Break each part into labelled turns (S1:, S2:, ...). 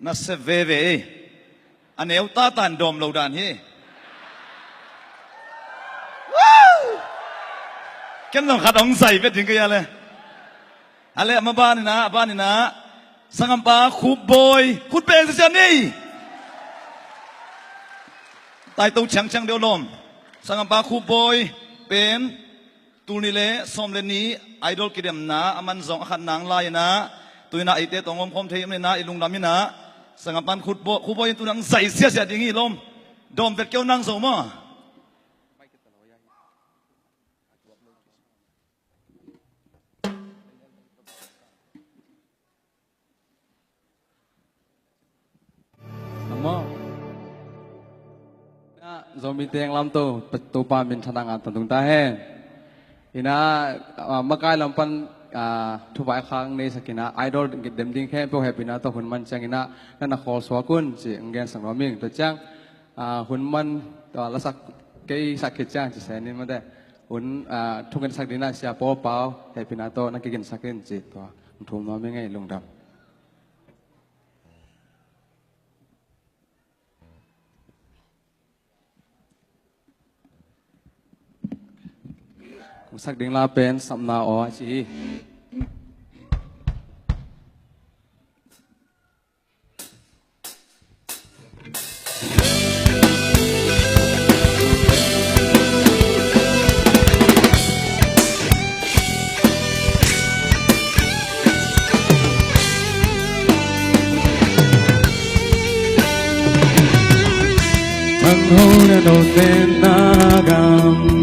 S1: na se ve aneu ta tan dom lo dan hi kem nong khat ong sai ve ting ka ya le ale ma ba ni na sangam pa khu boy khut pen se ni tai tu chang chang deu lom sangam pa khu boy pen tu ni le som le ni idol kidem na aman zong khat nang lai na tuina ite tongom khom theim le na ilung lam na sangam pan khu boy tu nang sai sia sia ding hi lom dom vet keu nang zo ma
S2: zombie tiang lam tu pa min thadang an tung ta he ina makai lam pan thu bai khang nei sakina idol dem ding khe po happy na to hun man chang ina na khol swakun chi ngen sang roming to chang hun man to la sak ke sak ke chang chi se ni ma de hun thu kan sak dina sia po pao happy na to na ke gen sakin chi to thum no me ngai lung dam sắc đình la pen sam na o chi thằng hôn đã đầu tên na gam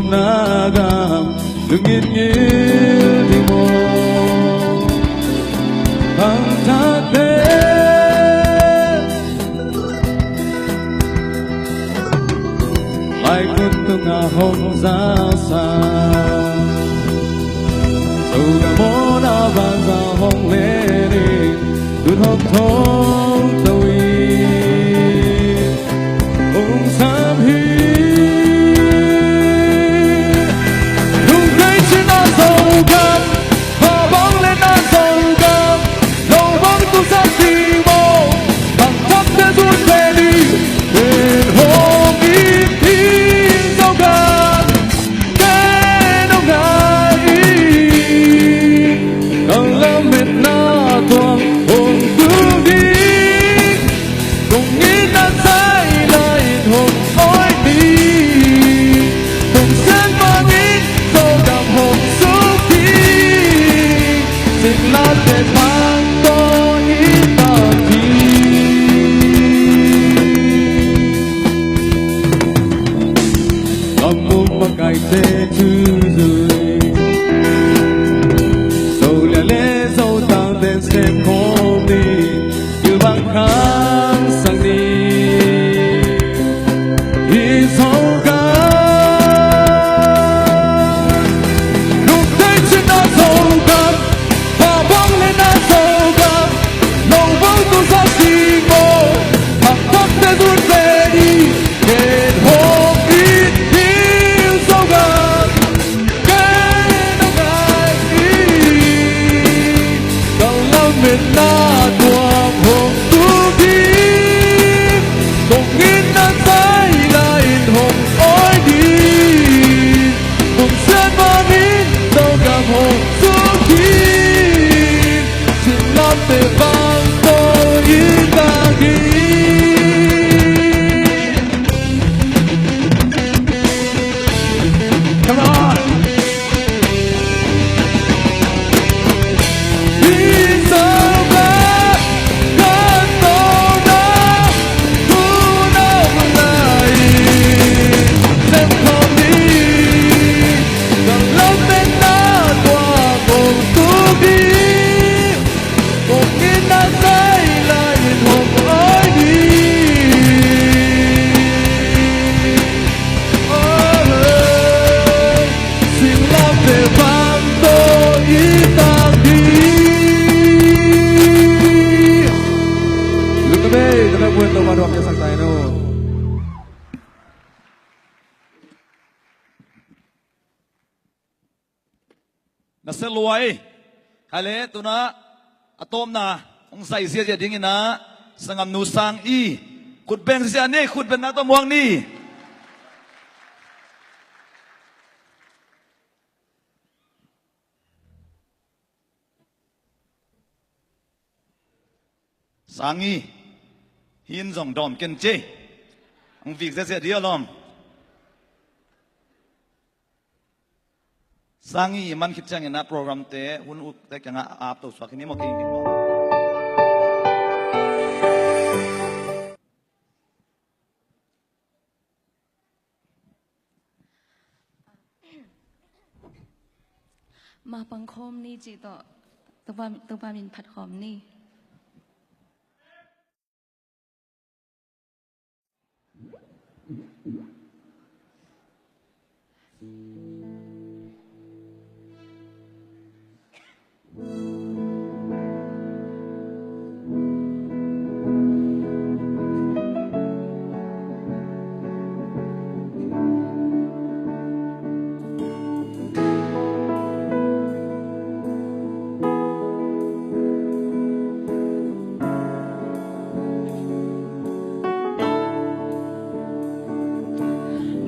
S2: nagam dungin ngil di mo ang tate ai kun tung a hong sa sa so ga mo na ba sa hong le ni dun hong thong tui ong sam hi
S1: เลตุนะอะตอมนาองใส่เสียเจดิ้งนะสงามนูสังอีขุดเบงเสียนี่ขุดเป็นนาตมวงนี่สังอีหินส่งดอมเกินเจองฟิกเสียเดียวลอมสังอีมันคิดจังนะโปรแกรมเตะหุ่นอุกแต่ยังอาบตัวสวักนี้มากินกันบ่
S3: มาปังคมนี่จีต่อตัวปามินผัดหอมนี่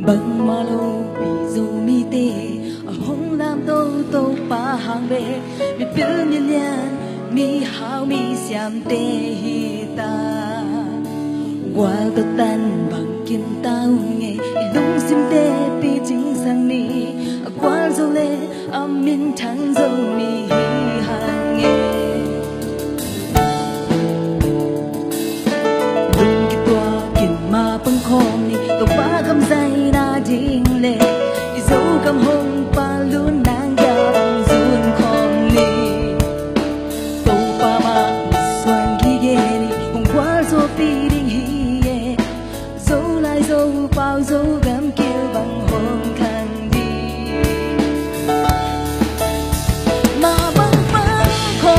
S3: บังมาโลปีโซมีเตห้องน้ำโตปาหางเบมีเปลือกมีเลียนมีหาวมีเสียมเตฮีตาวาลตตันบังกินตาอุเงลุงซิมเตปีจิงสังนีกวาลโซเลอามินทันโซมีฮีหังเงลุงกิตัวกินมาปังคอมนี่ตัวป้าคำใจนาจิงเลอีโซคำหงปาลุนนางยาวซุนคอมนี่ตัวป้ามาสวนกิเกนี่หงควาโซปีดิงฮีเยโซไลโซเปาโซกำเกี่ยวบังหงคันดีมาบังคอ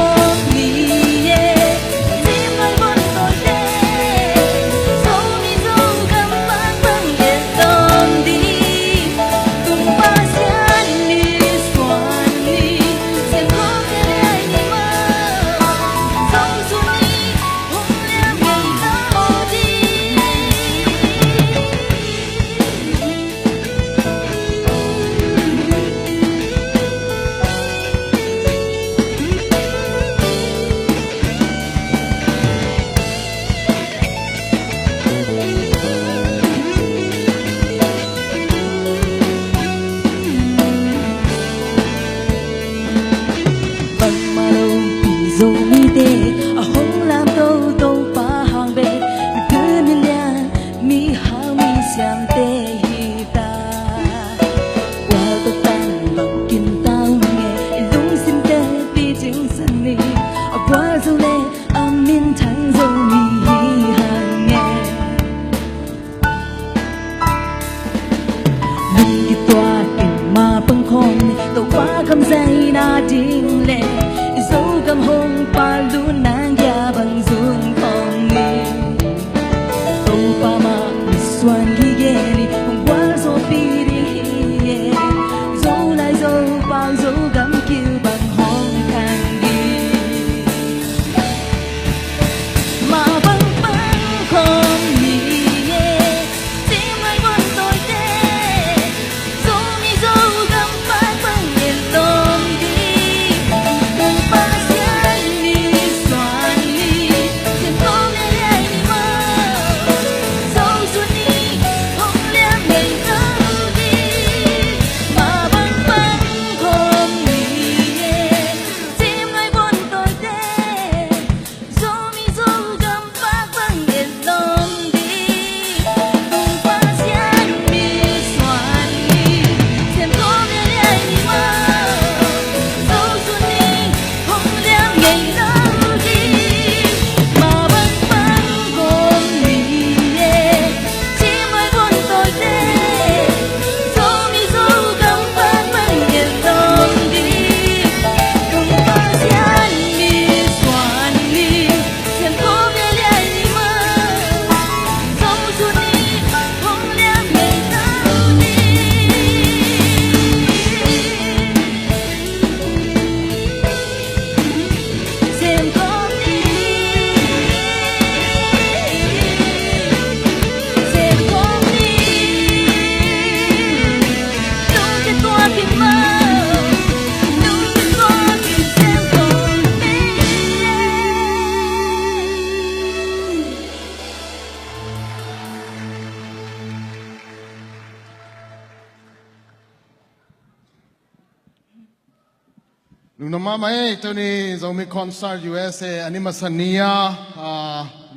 S4: ลุงน้ำมาไหมตัวนี้เรามีคอนเสิร์ต USA อันนี้มาสนีย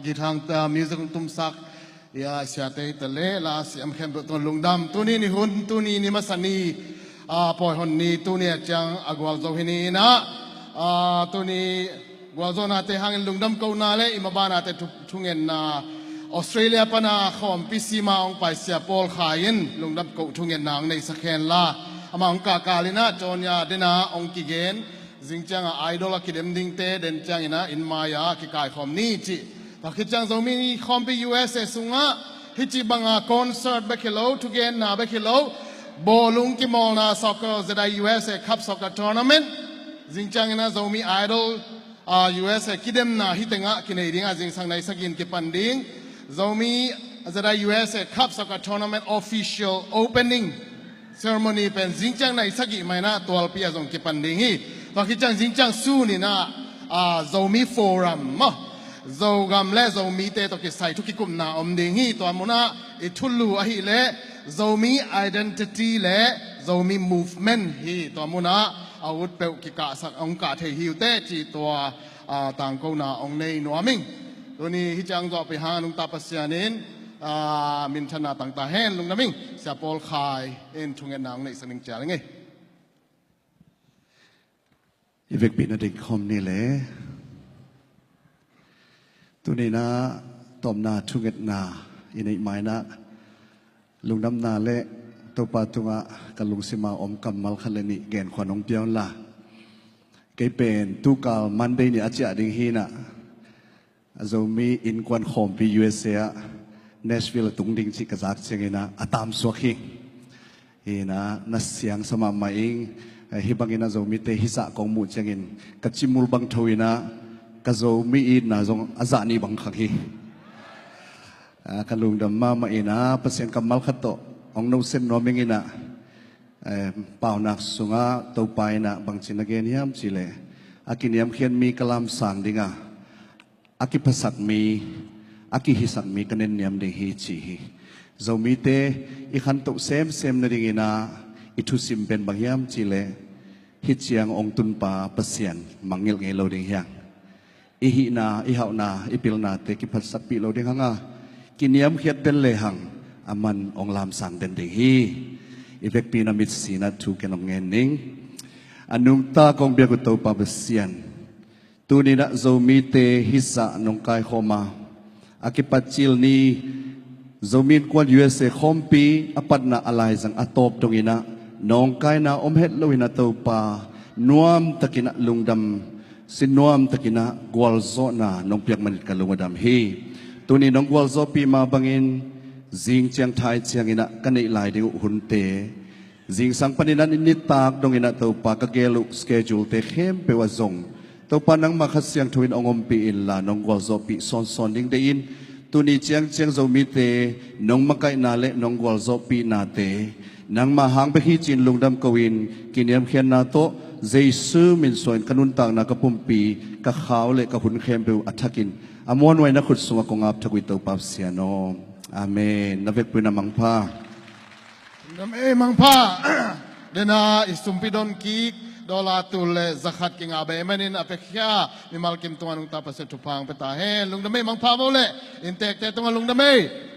S4: กีทางมิวสิกตุ้มซักยาเสียเตยตะเล่ลาเสียมเข้มตัวลุงดำตัวนี้นี่หุ่นตัวนี้นี่มาสนีพอหุ่นนี้ตัวนี้จังอากวาลโซฮินีนะตัวนี้กวาลโซนาเตหังลุงดำเกานาเล่อิมาบานาเตทุงเงินนาออสเตรเลียปนาขอมพิซีมาองไปเสียปอลขายินลุงดำเกาทุงเงินนางในสแคนลาอามาองกากาลินะจอนยาเดนาองกิเกนจิงจังไอดอลกิเดมดิงเตเดนจังอินะอินมายากิกายขอมนี่จิตาคิดจังจะมีขอมไป USA สุงะฮิจิบังอาคอนเสิร์ตเบคิโลทุเกนนาเบคิโลโบลุงกิมอลนาซ็อกเกอร์จะได้ USA คัพซ็อกเกอร์ทัวร์นาเมนต์จิงจังอินะจะมีไอดอลUSA กิเดมนาฮิตงะกินเอดิงะจิงสังในสกินกิปันดิงจะมีจะได้ USA คัพซ็อกเกอร์ทัวร์นาเมนต์ official opening ceremony เป็นจิงจังในสกิไม่นะตัวปีอาจงกิปันดิงฮีตอนคิดจังจิงจังสู้นี่นะจะมีโฟรัมมั้งจะกำเล่จะมีเตะตัวกิใส่ทุกกิกุมนาอมดิงฮีตัวมุนะอิทุลูอะฮีเล่จะมี identity เล่จะมี movement ฮีตัวมุนะอาวุธเปลกิกะสักองกะเทฮิวเตจีตัวต่างกูนาองในนัวมิงตัวนี้ฮิจังจะไปหาลุงตาปัสยานินมินธนาต่างตาเฮนลุงน้ำมิงเสียปอลคายเอ็นทุงเงินนางในสนิงเจริญไง
S5: อีเวกปีนเด็กคอมนี่แหละตัวนี้นะตอมนาทุงเงินนาอินในไม้นะลุงน้ำนาเละตัวปาตุงะกับลุงสิมาอมกำมัลคันเลนิเกนขวานองเปียวละเกเป็นตุกาลมันได้เนี่ยอาจจะดิ่งฮีนะจะมีอินควันคอมปี USAเนชวิลตุงดิ่งจิกจักเชงนะอาตามสวกฮินะนัสเสียงสมามาเองฮิบังอินะจะมีเตหิสะกองมุเชงินกัจจิมุลบังทวินะก็จะมีอินนะจงอาจารย์นี่บังขักฮีกันลุงดำมาอินะเปอร์เซ็นต์กำมัลขัดโตองนูเซนนอมิงอินะเป่านักสุงะตัวไปนะบางจินเกนยามจิเลอากินยามเขียนมีกลามสังดิงะอากิภาษามีอากิฮิสักมีกันเนียมดิฮิจีฮิจะมีเตอีขันตุเซมนดิงินะอิทุสิมเป็นบางยามจิเลฮิจียงองตุนปาเปเซียนมังเงลเงลดิงยังอิหินาอิหาวนาอิปิลนาเตกิภาษาปิโลดิงหังกินยามเขียนเป็นเลหังอามันองลามสังเดนดิฮิอีเวกปีนามิดสีนัดทูกันองเงินนิงอันนุงตากองเบียกุตโตปาเปเซียนตูนี้นะจะมีเตฮิสะนงกายโคมาอากิปัจจิลนี้จะมีกวน USA คอมปีอปัตนาอะไรสังอตบตรงนี้นะน้องกายนะอมเฮ็ดลุยนะตัวปานวมตะกินะลุงดำสินวมตะกินะกวลโซนะน้องเปียกมันกันลุงดำฮีตัวนี้น้องกวลโซปีมาบังอินจิงเชียงไทยเชียงอินะกันในหลายดิ่งหุ่นเตจิงสังปนินันอินิตากตรงอินะตัวปากะเกลุสเกจูลเตเข้มเปวะซงตัวปานังมาขัดเสียงทวินองอมปีอินลาน้องกวลโซปีซอนดิ่งเดอินตัวนี้เชียงจะมีเตน้องมาไกนาเละน้องกวลโซปีนาเตนังมาหางไปที่จีนลุงดำกวินกินยามเขียนนาโตเจซูมินส่วนขนุนต่างนักปุ่มปีกะขาวเละกะหุ่นเข้มเปวอัฐกินอมวนไว้นักขุดสวกงอับทวิตตัวปับเสียโนอาเมนนับเวกปุยนามังพา
S4: น้ำมังพาเดนาอิสุมพิดอนกีกดอลลาร์ตุลzakatกิงอาเบมันนินอเปกยามีมัลกิมตัวนุงตาเปเสตุพังเปตาเฮลุงดำมังพาโมเลอินเตกเตตัวลุงดำ